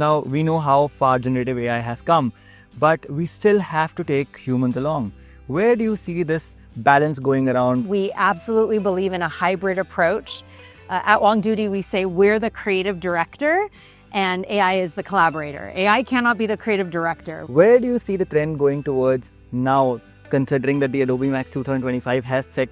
Now, we know how far generative AI has come, but we still have to take humans along. Where do you see this balance going around? We absolutely believe in a hybrid approach. At WongDoody, we say we're the creative director and AI is the collaborator. AI cannot be the creative director. Where do you see the trend going towards now, considering that the Adobe Max 2025 has set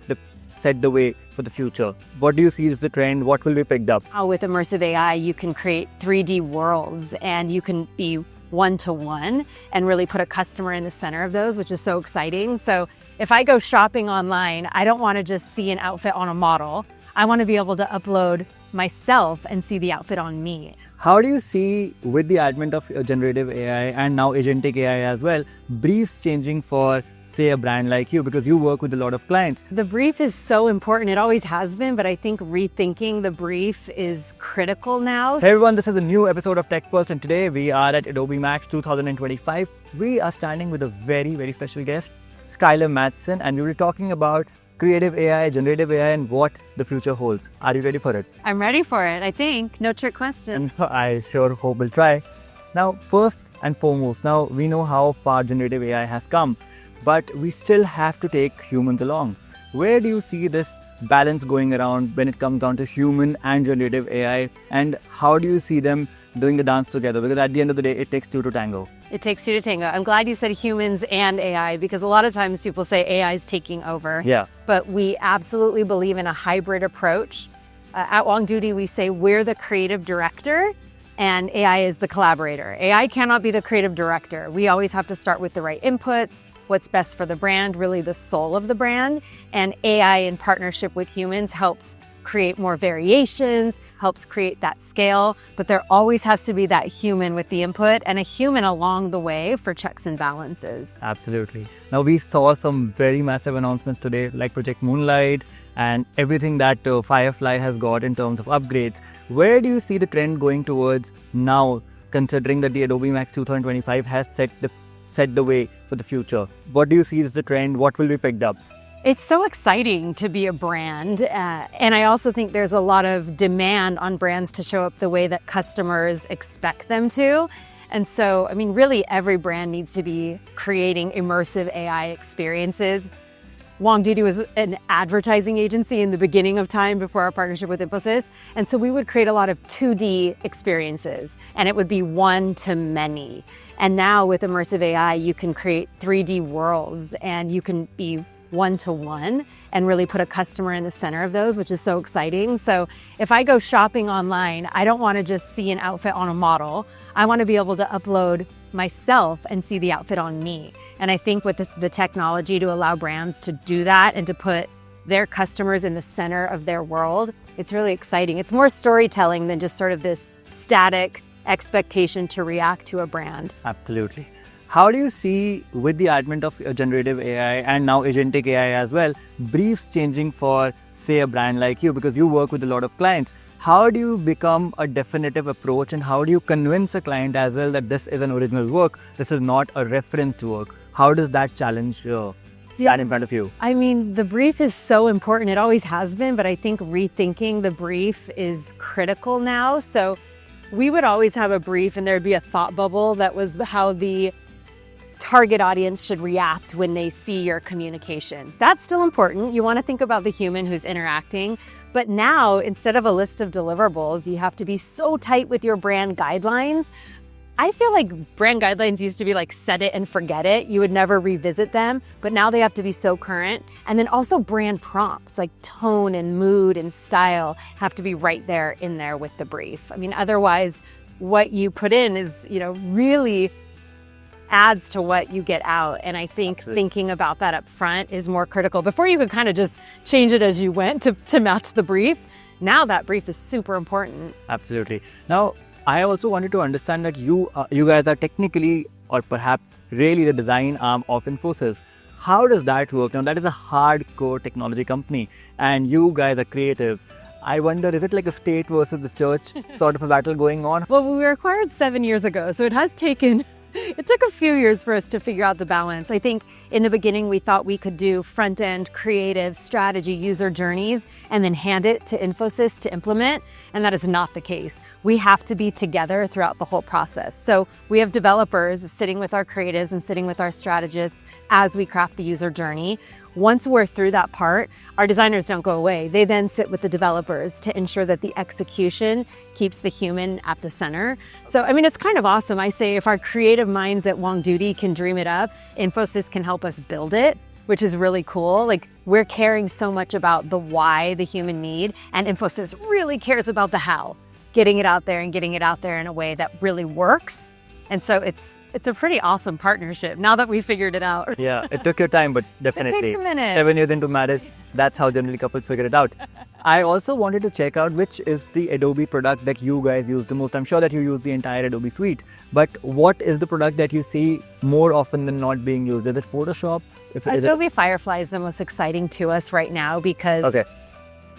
the way for the future? What do you see is the trend? What will be picked up? With immersive AI, you can create 3D worlds and you can be one-to-one and really put a customer in the center of those, which is so exciting. So if I go shopping online, I don't want to just see an outfit on a model. I want to be able to upload myself and see the outfit on me. How do you see, with the advent of generative AI and now agentic AI as well, briefs changing for, say, a brand like you, because you work with a lot of clients? The brief is so important. It always has been, but I think rethinking the brief is critical now. Hey everyone, this is a new episode of Tech Pulse, and today we are at Adobe Max 2025. We are standing with a very, very special guest, Skyler Mattson, and we will be talking about creative AI, generative AI, and what the future holds. Are you ready for it? I'm ready for it, I think. No trick questions. And I sure hope we'll try. Now, first and foremost, now we know how far generative AI has come, but we still have to take humans along. Where do you see this balance going around when it comes down to human and generative AI, and how do you see them doing the dance together? Because at the end of the day, it takes two to tango. It takes two to tango. I'm glad you said humans and AI, because a lot of times people say AI is taking over. Yeah. But we absolutely believe in a hybrid approach. At WongDoody, we say we're the creative director and AI is the collaborator. AI cannot be the creative director. We always have to start with the right inputs, what's best for the brand, really the soul of the brand. And AI in partnership with humans helps create more variations, helps create that scale, but there always has to be that human with the input and a human along the way for checks and balances. Absolutely. Now, we saw some very massive announcements today, like Project Moonlight and everything that Firefly has got in terms of upgrades. Where do you see the trend going towards now, considering that the Adobe Max 2025 has set the way for the future? What do you see is the trend? What will be picked up? It's so exciting to be a brand. And I also think there's a lot of demand on brands to show up the way that customers expect them to. And so, I mean, really every brand needs to be creating immersive AI experiences. WongDoody was an advertising agency in the beginning of time before our partnership with Infosys. And so we would create a lot of 2D experiences and it would be one to many. And now with immersive AI, you can create 3D worlds and you can be one-to-one and really put a customer in the center of those, which is so exciting. So if I go shopping online, I don't want to just see an outfit on a model. I want to be able to upload myself and see the outfit on me. And I think with the technology to allow brands to do that and to put their customers in the center of their world, it's really exciting. It's more storytelling than just sort of this static expectation to react to a brand. Absolutely. How do you see, with the advent of generative AI and now agentic AI as well, briefs changing for, say, a brand like you, because you work with a lot of clients? How do you become a definitive approach, and how do you convince a client as well that this is an original work, this is not a reference work? How does that challenge stand in front of you? I mean, the brief is so important. It always has been, but I think rethinking the brief is critical now. So we would always have a brief and there'd be a thought bubble that was how the target audience should react when they see your communication. That's still important. You want to think about the human who's interacting. But now, instead of a list of deliverables, you have to be so tight with your brand guidelines. I feel like brand guidelines used to be like set it and forget it. You would never revisit them, but now they have to be so current. And then also brand prompts, like tone and mood and style have to be right there in there with the brief. I mean, otherwise what you put in is, really adds to what you get out. And I think thinking about that up front is more critical. Before you could kind of just change it as you went to match the brief. Now that brief is super important. Absolutely. Now, I also wanted to understand that you guys are technically, or perhaps really, the design arm of Infosys. How does that work? Now, that is a hardcore technology company and you guys are creatives. I wonder, is it like a state versus the church sort of a battle going on? Well, we were acquired 7 years ago, so it has taken It took a few years for us to figure out the balance. I think in the beginning, we thought we could do front-end, creative, strategy, user journeys, and then hand it to Infosys to implement. And that is not the case. We have to be together throughout the whole process. So we have developers sitting with our creatives and sitting with our strategists as we craft the user journey. Once we're through that part, our designers don't go away. They then sit with the developers to ensure that the execution keeps the human at the center. So, I mean, it's kind of awesome. I say if our creative minds at WongDoody can dream it up, Infosys can help us build it, which is really cool. Like, we're caring so much about the why, the human need, and Infosys really cares about the how, getting it out there and getting it out there in a way that really works. And so it's a pretty awesome partnership now that we figured it out. Yeah, it took your time, but definitely. It takes a minute. 7 years into marriage, that's how generally couples figure it out. I also wanted to check out which is the Adobe product that you guys use the most. I'm sure that you use the entire Adobe suite, but what is the product that you see more often than not being used? Is it Photoshop? Adobe Firefly is the most exciting to us right now because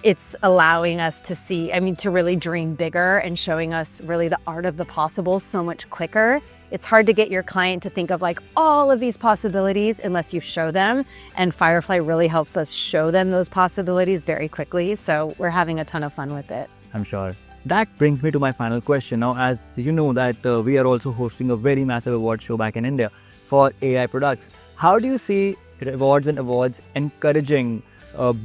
it's allowing us to see, to really dream bigger and showing us really the art of the possible so much quicker. It's hard to get your client to think of like all of these possibilities unless you show them. And Firefly really helps us show them those possibilities very quickly. So we're having a ton of fun with it. I'm sure. That brings me to my final question. Now, as you know that we are also hosting a very massive award show back in India for AI products. How do you see rewards and awards encouraging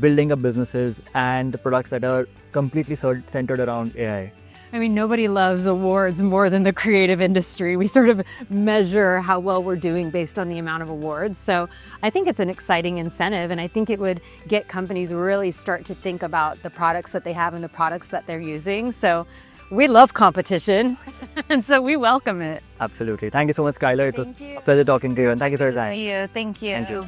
building up businesses and the products that are completely centered around AI? Nobody loves awards more than the creative industry. We sort of measure how well we're doing based on the amount of awards. So I think it's an exciting incentive, and I think it would get companies really start to think about the products that they have and the products that they're using. So we love competition, and so we welcome it. Absolutely. Thank you so much, Skyler. It was a pleasure talking to you, and thank you for your time. Thank you. Thank you.